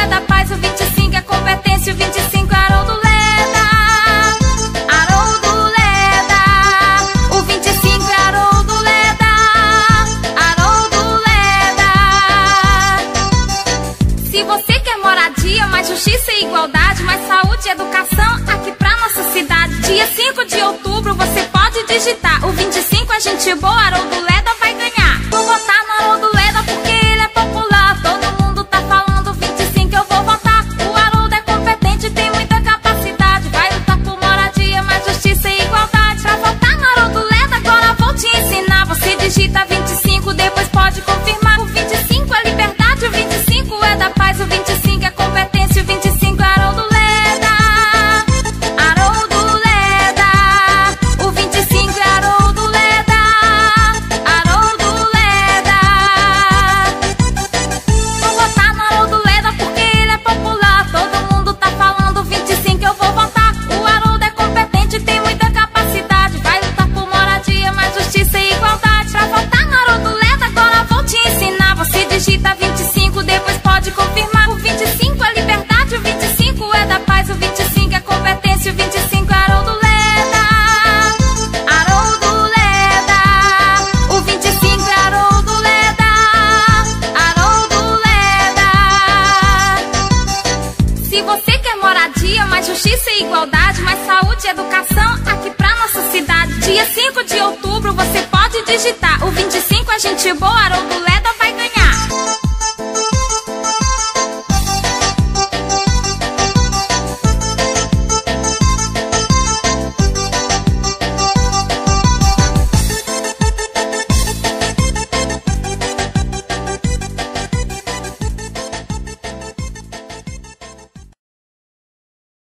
é da paz, o 25 é competência, o 25 é Haroldo Leda. Haroldo Leda. O 25 é Haroldo Leda. Haroldo Leda. Se você quer moradia, mais justiça e igualdade, mais saúde e educação aqui pra nossa cidade. Dia 5 de outubro você pode digitar. O 25 é gente boa, Haroldo Leda vai ganhar. Vou votar no Haroldo Leda porque ele é popular. Todo mundo tá falando 25, eu vou votar. O Haroldo é competente, tem muita capacidade. Vai lutar por moradia, mais justiça e igualdade. Pra votar no Haroldo Leda, agora vou te ensinar. Você digita 25, depois pode confirmar. O 25 é liberdade, o 25 é da paz, o 25 é competência, o 25 é Haroldo Leda. Haroldo Leda. O 25 é Haroldo Leda. Haroldo Leda. Vou votar no Haroldo Leda porque ele é popular. Todo mundo tá falando 25, eu vou votar. O Haroldo é competente, tem muita capacidade. Vai lutar por moradia, mais justiça e igualdade. Pra votar no Haroldo Leda, agora vou te ensinar. Você digita 25, depois pode confirmar. O 25 é liberdade, o 25 é da paz, o 25 é competência, o 25 é Haroldo Leda. Haroldo Leda. O 25 é Haroldo Leda. Haroldo Leda. Se você quer moradia, mais justiça e igualdade, mais saúde e educação aqui pra nossa cidade. Dia 5 de outubro você pode digitar. O 25 é gente boa, Haroldo Leda